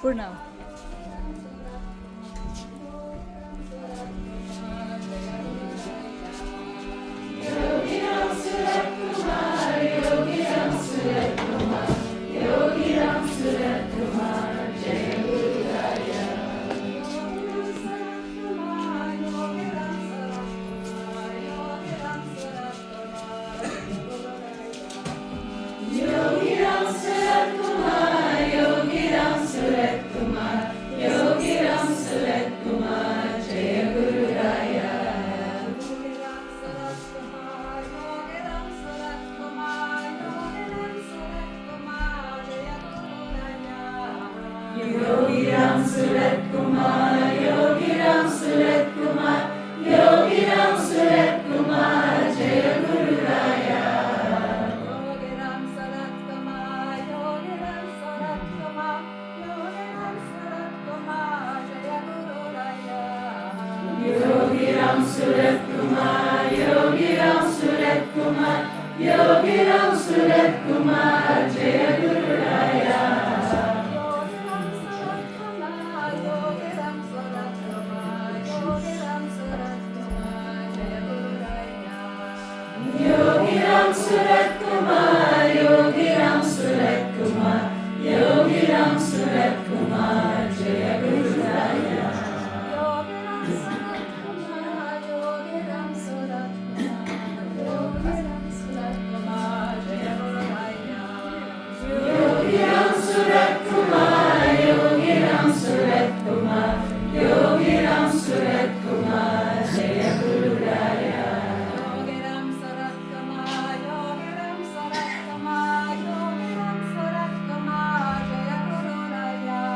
For now. Yogi Ramsuratkumar, Yogi Ramsuratkumar, Yogi Ramsuratkumar, Jaya Guru Raya. Yogi Ramsuratkumar, Yogi Ramsuratkumar, Yogi Ramsuratkumar, Jaya Guru Raya. Yogi Ramsuratkumar, Yogi Ramsuratkumar, Yogi Ramsuratkumar, Jaya Guru Raya. Yogi Ramsuratkumar, Yogi Ramsuratkumar, Yogi Ramsuratkumar, Jaya Guru Raya. Yogi Ramsuratkumar, Yogi Ramsuratkumar, Yogi Ramsuratkumar, Jaya Guru Raya. Yogi Ramsuratkumar, Yogi Ramsuratkumar, Yogi Ramsuratkumar, Jaya Guru Raya. Yogi Ramsuratkumar, Yogi Ramsuratkumar, Yogi Ramsuratkumar, Jaya Guru Raya. Yogi Ramsuratkumar, Yogi Ramsuratkumar, Yogi Ramsuratkumar, Jaya Guru Raya.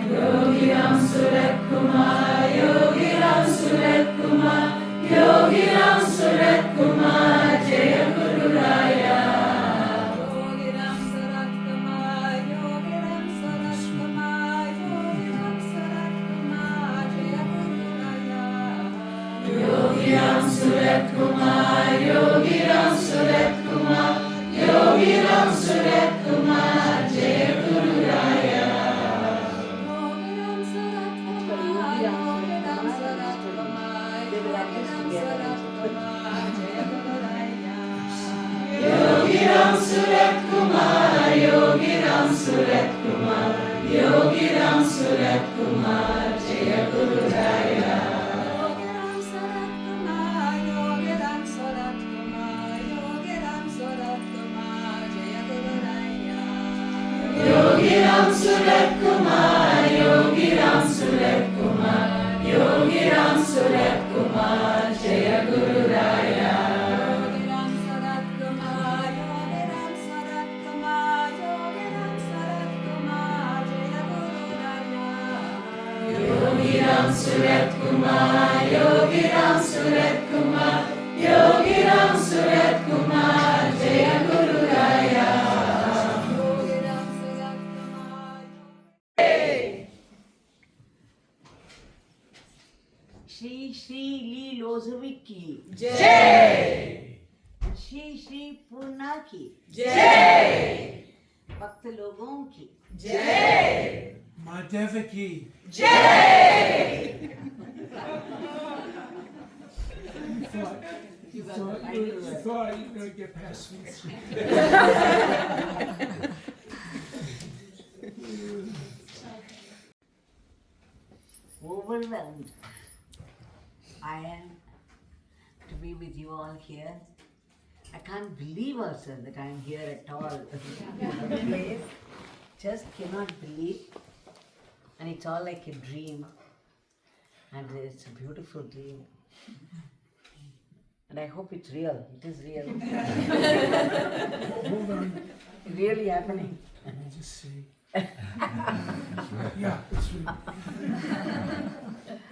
Yogi Ramsuratkumar, Yogi Ramsuratkumar, Yogi Ramsuratkumar, Jaya Guru Raya. Yogi Ramsuratkumar, Yogi Ramsuratkumar, Yogi Ramsuratkumar, Jaya Guru Raya. Yogi Ramsuratkumar, Yogi Ramsuratkumar, Yogi Ramsuratkumar, Jaya Guru Raya. Yogi Ramsuratkumar, Yogi Ramsuratkumar, Yogi Ramsuratkumar, Jaya Guru Raya. Yogi Ramsuratkumar, Yogi Ramsuratkumar, Yogi Ramsuratkumar, Jaya Guru Raya. Yogi Ramsuratkumar, Yogi Ramsuratkumar, Yogi Ramsuratkumar, Jaya Guru Raya. Yogi Ramsuratkumar, Yogi Ramsuratkumar, Yogi Ramsuratkumar, Jaya Guru Raya. Yogi Ramsuratkumar. Shri Shri Lilozoviki Jai. Shri Shri Purna की Jai. भक्त लोगों की Jai. Ma Devaki. Jai. You thought you were going to get past me. overwhelmed I am to be with you all here. I can't believe also that I am here at all. Just cannot believe. And it's all like a dream. And it's a beautiful dream. And I hope it's real. It is real. Hold on. Really happening. Let me just see. Yeah, it's real.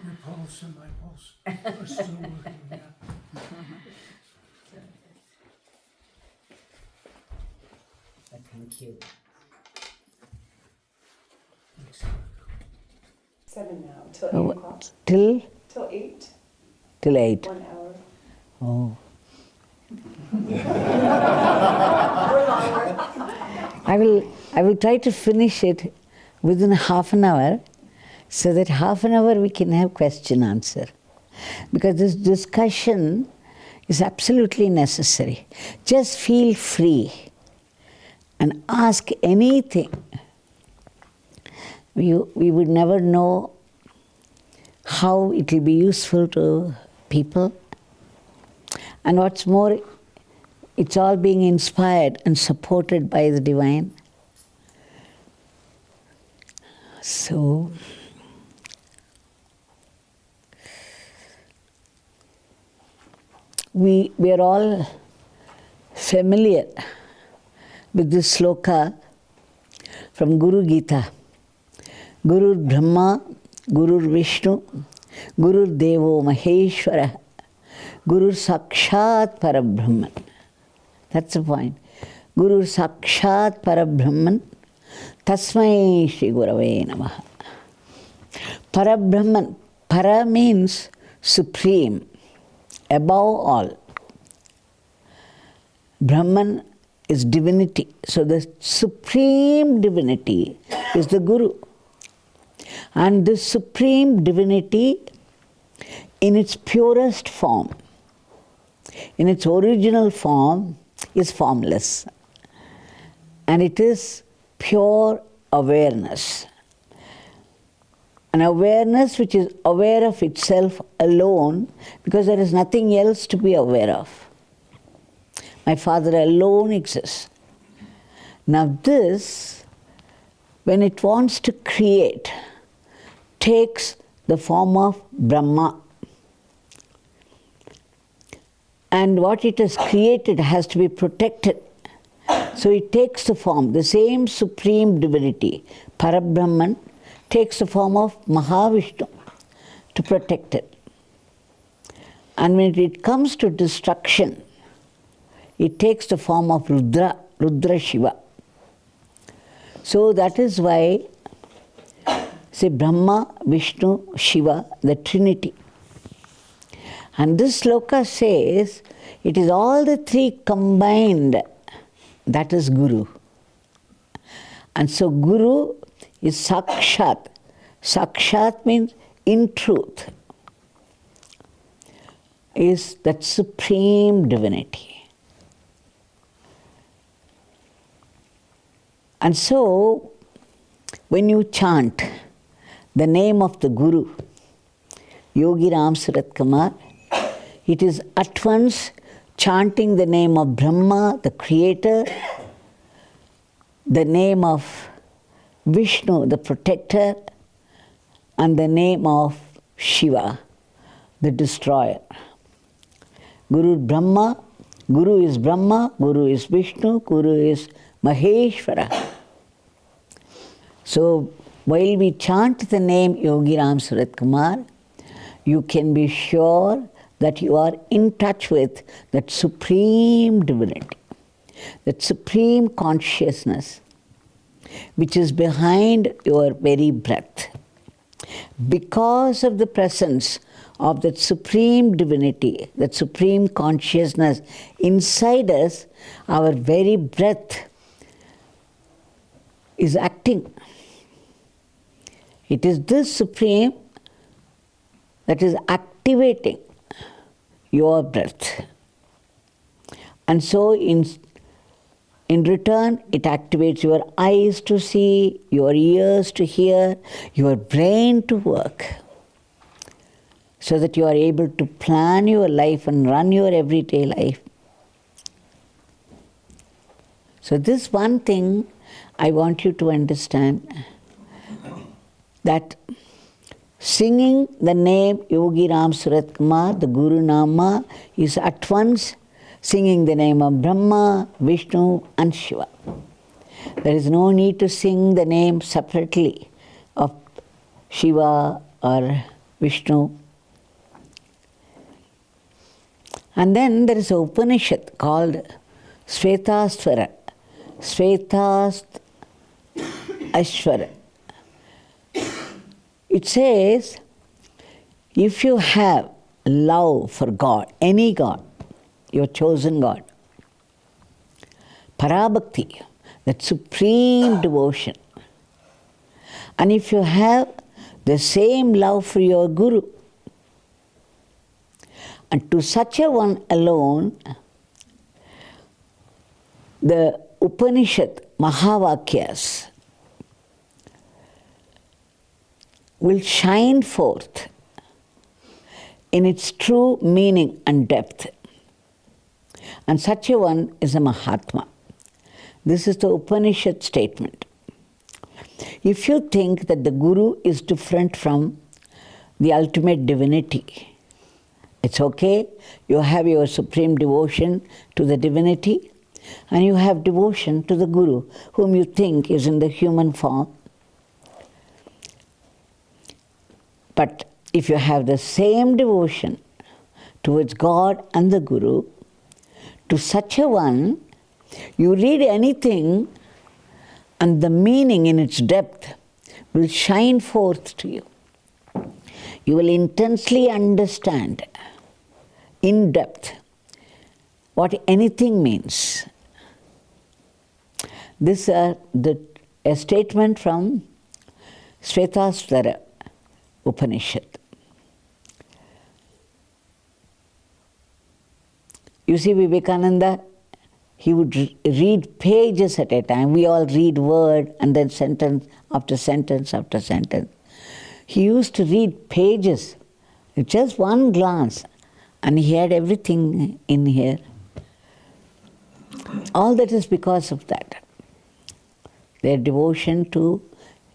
Your pulse and my pulse are still working. Yeah. Thank you. 7 now, till 8 o'clock. Till? Till 8. Till 8. 1 hour. Oh. Or longer. I will try to finish it within half an hour, so that half an hour we can have question answer. Because this discussion is absolutely necessary. Just feel free and ask anything. We would never know how it will be useful to people. And what's more, it's all being inspired and supported by the divine. So, we are all familiar with this sloka from Guru Gita. Guru Brahma, Guru Vishnu, Guru Devo Maheshwara, Guru Sakshat Parabrahman. That's the point. Guru Sakshat Parabrahman, Tasmai Shri Gurave Namaha. Parabrahman, para means supreme, above all. Brahman is divinity. So the supreme divinity is the Guru. And this supreme divinity, in its purest form, in its original form, is formless. And it is pure awareness. An awareness which is aware of itself alone, because there is nothing else to be aware of. My Father alone exists. Now this, when it wants to create, takes the form of Brahma. And what it has created has to be protected. So it takes the form, the same supreme divinity, Parabrahman, takes the form of Mahavishnu to protect it. And when it comes to destruction, it takes the form of Rudra, Rudra Shiva. So that is why, say, Brahma, Vishnu, Shiva, the Trinity. And this sloka says, it is all the three combined, that is Guru. And so Guru is Sakshat. Sakshat means in truth, is that supreme divinity. And so, when you chant the name of the Guru, Yogi Ramsuratkumar, it is at once chanting the name of Brahma, the creator, the name of Vishnu, the protector, and the name of Shiva, the destroyer. Guru Brahma, Guru is Brahma, Guru is Vishnu, Guru is Maheshwara. So, while we chant the name Yogi Ramsuratkumar, you can be sure that you are in touch with that supreme divinity, that supreme consciousness, which is behind your very breath. Because of the presence of that supreme divinity, that supreme consciousness inside us, our very breath is acting. It is this supreme that is activating your breath. And so in return, it activates your eyes to see, your ears to hear, your brain to work, so that you are able to plan your life and run your everyday life. So this one thing I want you to understand, that singing the name Yogi Ramsuratkumar, the Guru Nama, is at once singing the name of Brahma, Vishnu and Shiva. There is no need to sing the name separately of Shiva or Vishnu. And then there is an Upanishad called Svetasvara, Ashvara. It says, if you have love for God, any God, your chosen God, parabhakti, that supreme devotion, And if you have the same love for your Guru, and to such a one alone, the Upanishad Mahavakyas will shine forth in its true meaning and depth. And such a one is a Mahatma. This is the Upanishad statement. If you think that the Guru is different from the ultimate divinity, it's okay. You have your supreme devotion to the divinity, and you have devotion to the Guru, whom you think is in the human form. But if you have the same devotion towards God and the Guru, to such a one, you read anything and the meaning in its depth will shine forth to you. You will intensely understand in depth what anything means. This is a statement from Svetasvara Upanishad. You see, Vivekananda, he would read pages at a time. We all read word and then sentence after sentence after sentence. He used to read pages with just one glance, and he had everything in here. All that is because of that. Their devotion to,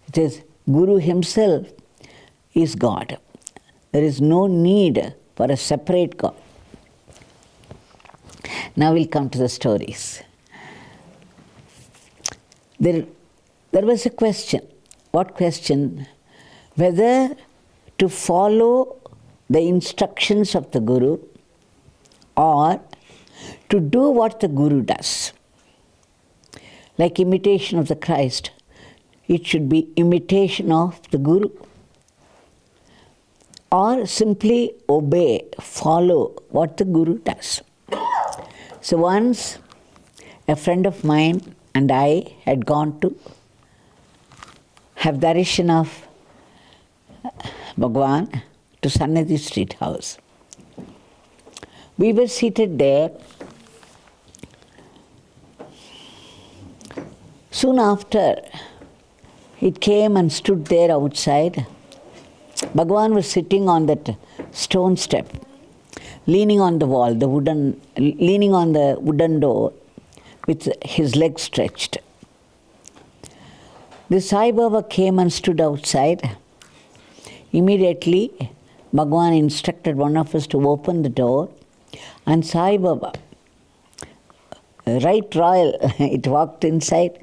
it is Guru himself is God. There is no need for a separate God. Now we'll come to the stories. There was a question. What question? Whether to follow the instructions of the Guru or to do what the Guru does. Like imitation of the Christ, it should be imitation of the Guru. Or simply obey, follow what the Guru does. So once a friend of mine and I had gone to have darshan of Bhagwan to Sannidhi Street House. We were seated there. Soon after, it came and stood there outside. Bhagwan was sitting on that stone step, leaning on the wall, leaning on the wooden door with his legs stretched. The Sai Baba came and stood outside. Immediately, Bhagwan instructed one of us to open the door, and Sai Baba, right royal, it walked inside,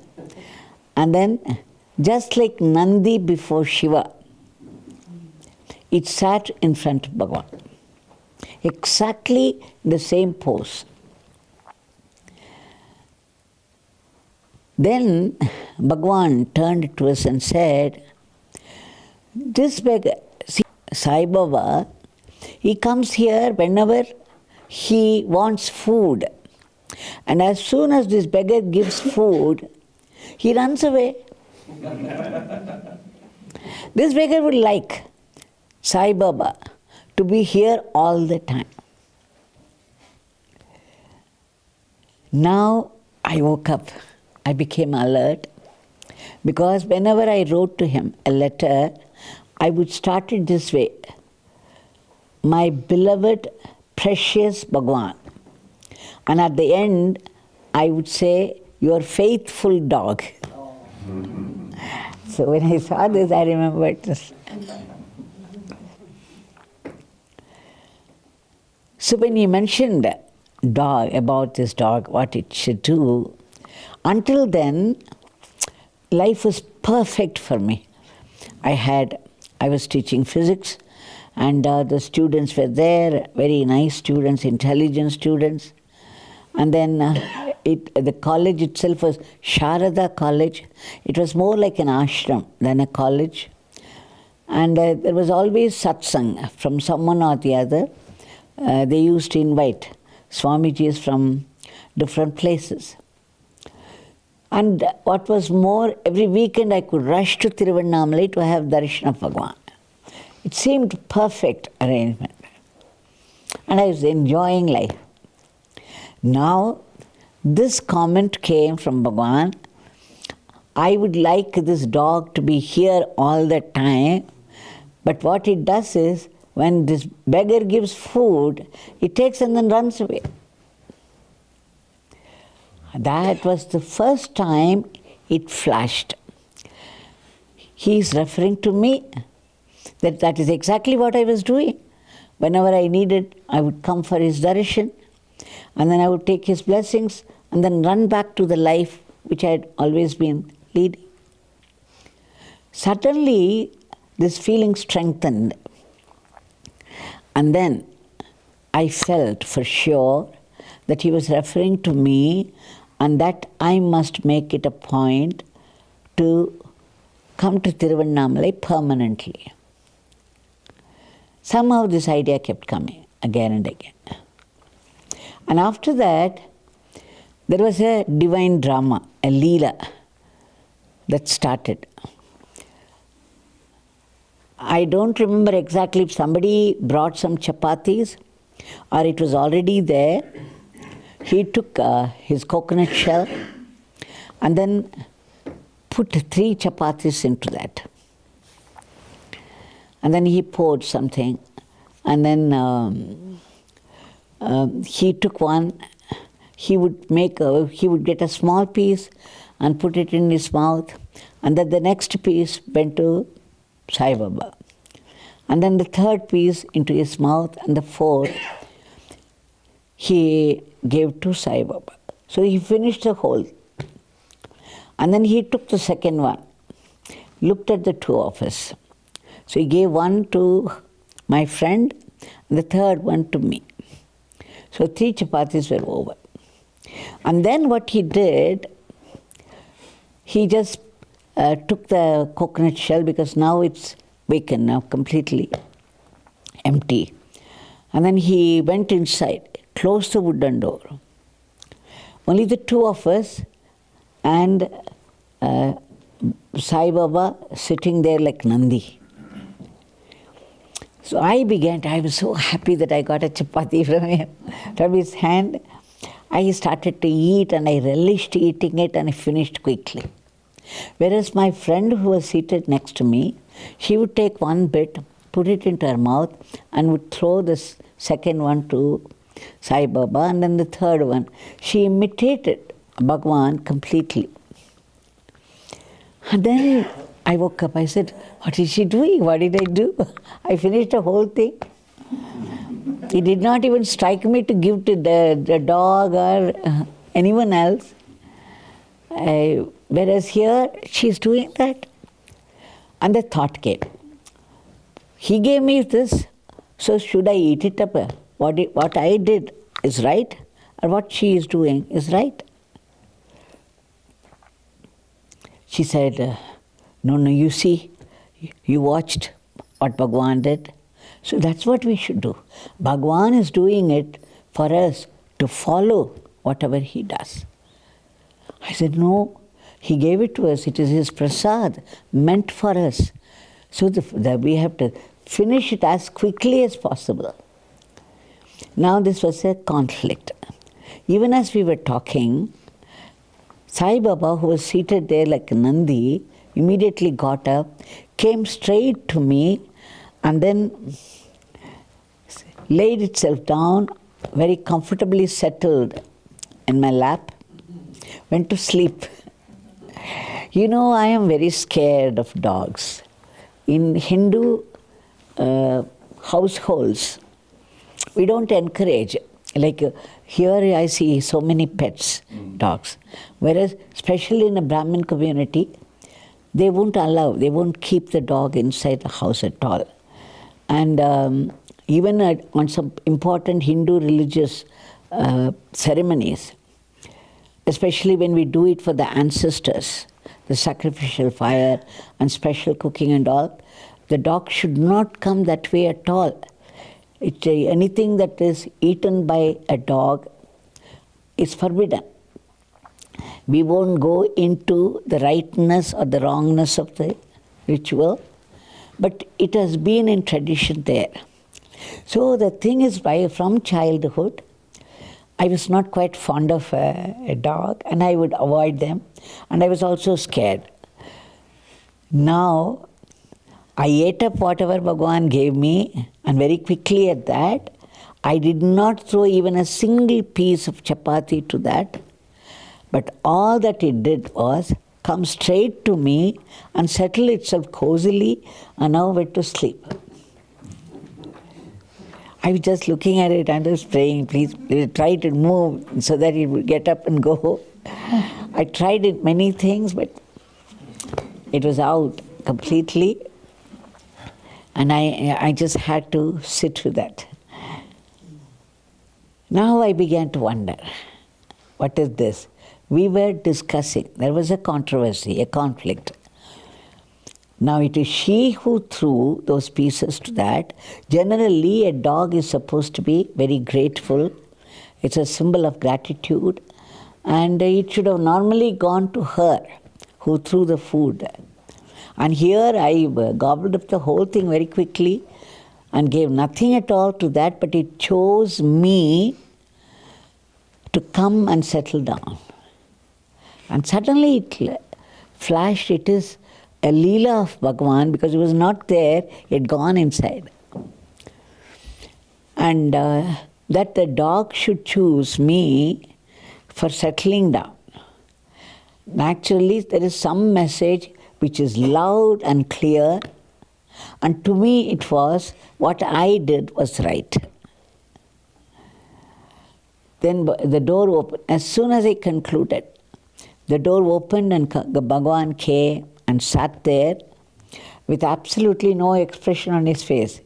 and then just like Nandi before Shiva, it sat in front of Bhagwan. Exactly the same pose. Then Bhagwan turned to us and said, this beggar, see, Sai Baba, he comes here whenever he wants food. And as soon as this beggar gives food, he runs away. This beggar would like Sai Baba to be here all the time. Now I woke up. I became alert because whenever I wrote to him a letter, I would start it this way. My beloved, precious Bhagwan. And at the end, I would say, your faithful dog. So when I saw this, I remembered this. So when he mentioned dog, about this dog, what it should do, until then, life was perfect for me. I was teaching physics, and the students were there, very nice students, intelligent students. And then the college itself was Sharada College. It was more like an ashram than a college. And there was always satsang from someone or the other. They used to invite Swamijis from different places. And what was more, every weekend I could rush to Tiruvannamalai to have darshan of Bhagwan. It seemed perfect arrangement. And I was enjoying life. Now, this comment came from Bhagwan, I would like this dog to be here all the time, but what it does is, when this beggar gives food, it takes and then runs away. That was the first time it flashed. He is referring to me. That is exactly what I was doing. Whenever I needed, I would come for his darshan, and then I would take his blessings, and then run back to the life which I had always been leading. Suddenly, this feeling strengthened. And then I felt for sure that he was referring to me, and that I must make it a point to come to Tiruvannamalai permanently. Somehow this idea kept coming again and again. And after that, there was a divine drama, a leela, that started. I don't remember exactly if somebody brought some chapatis or it was already there. He took his coconut shell and then put 3 chapatis into that. And then he poured something, and then he took one. He would get a small piece and put it in his mouth, and then the next piece went to Sai Baba, and then the third piece into his mouth, and the fourth he gave to Sai Baba. So he finished the whole. And then he took the second one, looked at the 2 of us. So he gave one to my friend and the third one to me. So 3 chapatis were over. And then what he did, he just took the coconut shell, because now it's vacant, now completely empty. And then he went inside, closed the wooden door. Only the 2 of us and Sai Baba sitting there like Nandi. So I was so happy that I got a chapati from him, from his hand. I started to eat, and I relished eating it, and I finished quickly. Whereas my friend who was seated next to me, she would take one bit, put it into her mouth, and would throw this second one to Sai Baba, and then the third one. She imitated Bhagwan completely. And then I woke up, I said, what is she doing? What did I do? I finished the whole thing. It did not even strike me to give to the dog or anyone else. Whereas here, she's doing that. And the thought came, he gave me this, so should I eat it up? What I did is right, or what she is doing is right? She said, no, you see, you watched what Bhagwan did. So that's what we should do. Bhagwan is doing it for us to follow whatever he does. I said, no, he gave it to us. It is his prasad, meant for us. So we have to finish it as quickly as possible. Now this was a conflict. Even as we were talking, Sai Baba, who was seated there like a Nandi, immediately got up, came straight to me, and then laid itself down, very comfortably settled in my lap, went to sleep. You know, I am very scared of dogs. In Hindu households, we don't encourage. Like here I see so many pets, dogs. Whereas, especially in a Brahmin community, they won't keep the dog inside the house at all. And even on some important Hindu religious ceremonies, especially when we do it for the ancestors, the sacrificial fire and special cooking and all, the dog should not come that way at all. Anything that is eaten by a dog is forbidden. We won't go into the rightness or the wrongness of the ritual, but it has been in tradition there. So the thing is, from childhood, I was not quite fond of a dog, and I would avoid them, and I was also scared. Now, I ate up whatever Bhagwan gave me, and very quickly at that, I did not throw even a single piece of chapati to that, but all that it did was come straight to me and settle itself cozily, and now went to sleep. I was just looking at it and was praying, please try to move so that it would get up and go. I tried it many things, but it was out completely. And I just had to sit with that. Now I began to wonder, what is this? We were discussing, there was a controversy, a conflict. Now it is she who threw those pieces to that. Generally, a dog is supposed to be very grateful. It's a symbol of gratitude. And it should have normally gone to her who threw the food. And here I gobbled up the whole thing very quickly and gave nothing at all to that, but it chose me to come and settle down. And suddenly it flashed, it is a leela of Bhagwan, because it was not there, it had gone inside. And that the dog should choose me for settling down. Naturally, there is some message which is loud and clear, and to me it was, what I did was right. Then the door opened. As soon as I concluded, the door opened and Bhagwan came and sat there with absolutely no expression on his face.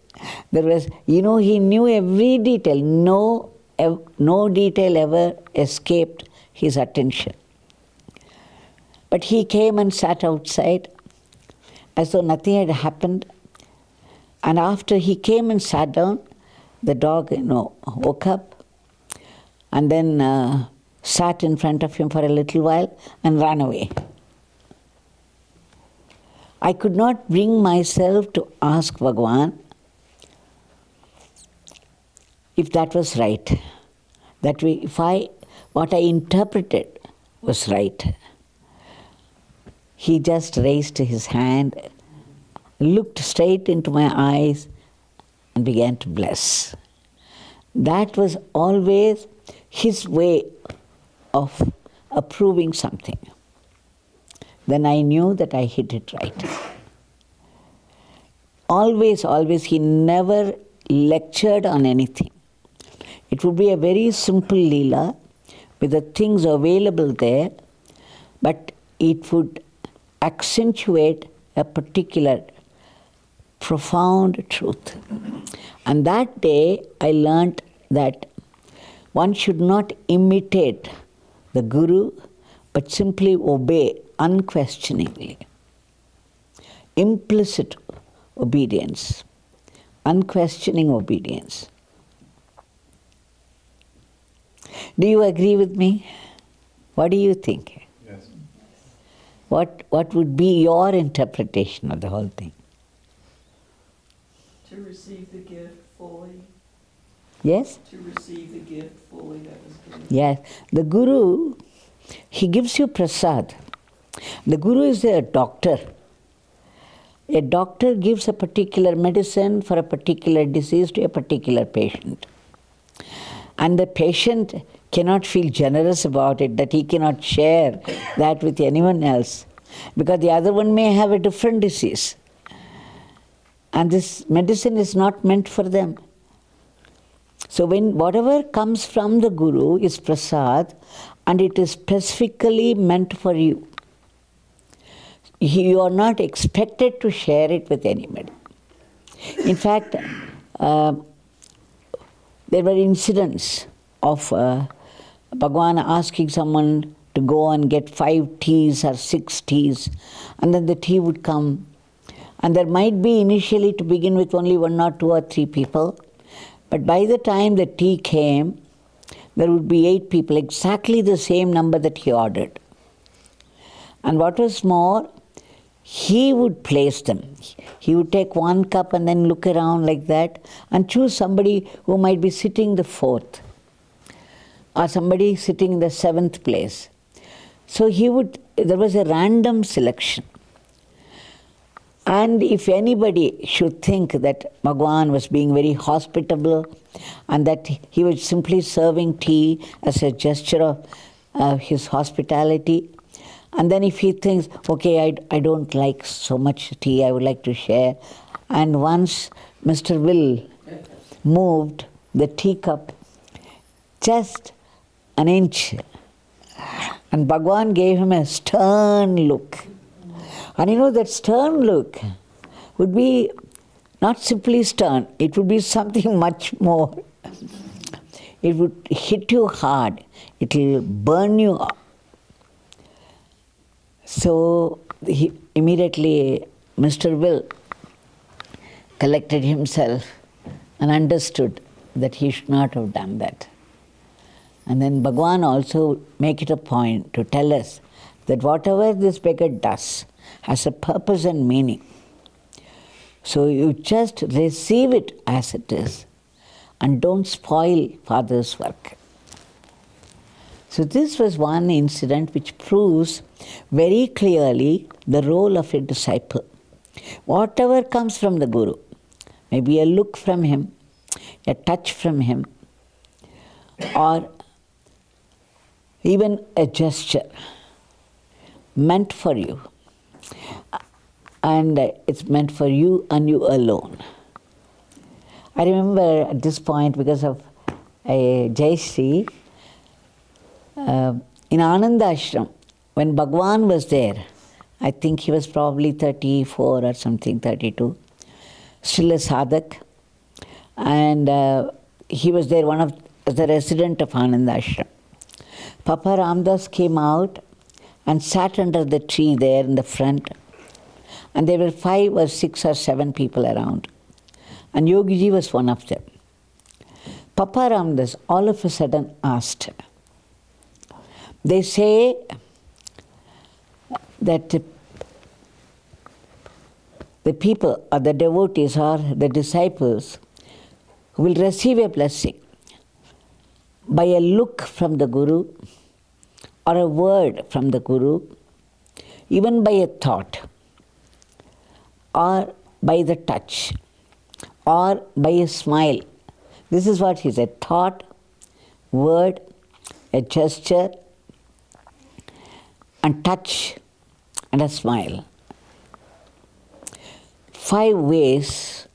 There was, he knew every detail. No detail ever escaped his attention. But he came and sat outside as though nothing had happened. And after he came and sat down, the dog, woke up and then sat in front of him for a little while and ran away. I could not bring myself to ask Bhagwan if that was right, that what I interpreted was right. He just raised his hand, looked straight into my eyes and began to bless. That was always his way of approving something. Then I knew that I hit it right. Always, he never lectured on anything. It would be a very simple leela with the things available there, but it would accentuate a particular profound truth. And that day I learnt that one should not imitate the Guru, but simply obey unquestioningly. Implicit obedience, unquestioning obedience. Do you agree with me? What do you think? Yes. What would be your interpretation of the whole thing? To receive the gift fully. Yes? To receive the gift fully that was given. Yes. The Guru, he gives you prasad. The Guru is a doctor. A doctor gives a particular medicine for a particular disease to a particular patient. And the patient cannot feel generous about it, that he cannot share that with anyone else, because the other one may have a different disease. And this medicine is not meant for them. So whatever comes from the Guru is prasad, and it is specifically meant for you. You are not expected to share it with anybody. In fact, there were incidents of Bhagwan asking someone to go and get 5 teas or 6 teas, and then the tea would come. And there might be initially, to begin with, only 1 or 2 or 3 people, but by the time the tea came, there would be 8 people, exactly the same number that he ordered. And what was more, he would place them. He would take one cup and then look around like that and choose somebody who might be sitting the fourth or somebody sitting in the seventh place. So there was a random selection. And if anybody should think that Bhagwan was being very hospitable and that he was simply serving tea as a gesture of his hospitality, and then if he thinks, okay, I don't like so much tea, I would like to share, and once Mr. Will moved the teacup just an inch, and Bhagwan gave him a stern look. And you know, that stern look would be not simply stern, it would be something much more. It would hit you hard, it will burn you up. So immediately Mr. Will collected himself and understood that he should not have done that. And then Bhagwan also make it a point to tell us that whatever this beggar does has a purpose and meaning. So you just receive it as it is and don't spoil Father's work. So this was one incident which proves very clearly the role of a disciple. Whatever comes from the Guru, maybe a look from him, a touch from him, or even a gesture meant for you. And it's meant for you and you alone. I remember at this point, because of Jai Shri, in Ananda Ashram, when Bhagwan was there, I think he was probably 34 or something, 32, still a sadhak, and he was there, one of the resident of Ananda Ashram. Papa Ramdas came out and sat under the tree there in the front, and there were 5 or 6 or 7 people around, and Yogiji was one of them. Papa Ramdas all of a sudden asked, they say that the people or the devotees or the disciples will receive a blessing by a look from the Guru or a word from the Guru, even by a thought or by the touch or by a smile. This is what he said: thought, word, a gesture, and touch, and a smile. 5 ways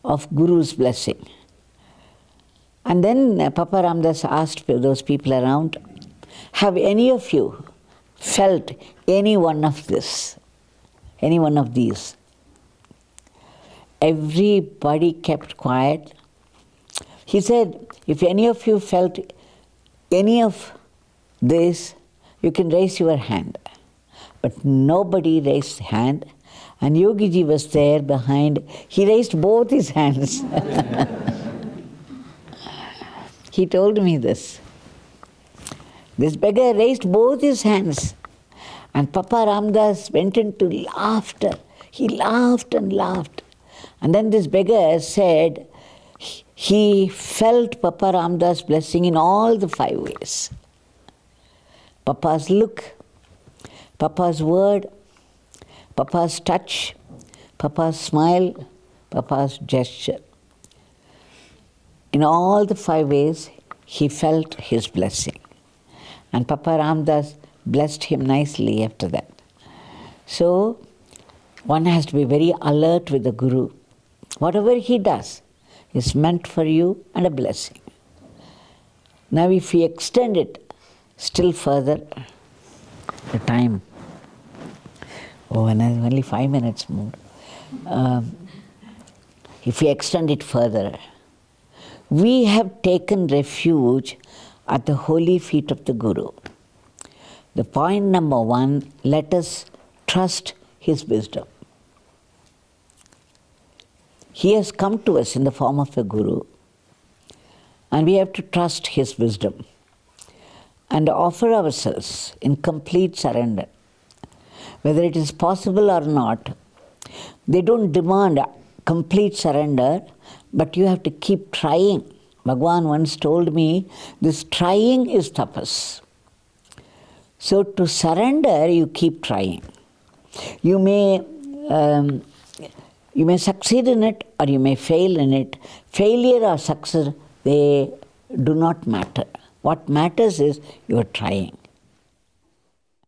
of Guru's blessing. And then Papa Ramdas asked those people around, have any of you felt any one of this? Any one of these? Everybody kept quiet. He said, if any of you felt any of this, you can raise your hand. But nobody raised hand, and Yogiji was there behind. He raised both his hands. He told me this. This beggar raised both his hands, and Papa Ramdas went into laughter. He laughed and laughed. And then this beggar said he felt Papa Ramdas' blessing in all the 5 ways. Papa's look, Papa's word, Papa's touch, Papa's smile, Papa's gesture. In all the 5 ways, he felt his blessing. And Papa Ramdas blessed him nicely after that. So, one has to be very alert with the Guru. Whatever he does is meant for you and a blessing. Now if we extend it still further, the time, and only 5 minutes more. If we extend it further, we have taken refuge at the holy feet of the Guru. The point number 1, let us trust his wisdom. He has come to us in the form of a Guru, and we have to trust his wisdom and offer ourselves in complete surrender. whether it is possible or not. They don't demand complete surrender, but you have to keep trying. Bhagwan once told me, this trying is tapas. So to surrender, you keep trying. You may succeed in it or you may fail in it. Failure or success, they do not matter. What matters is you are trying.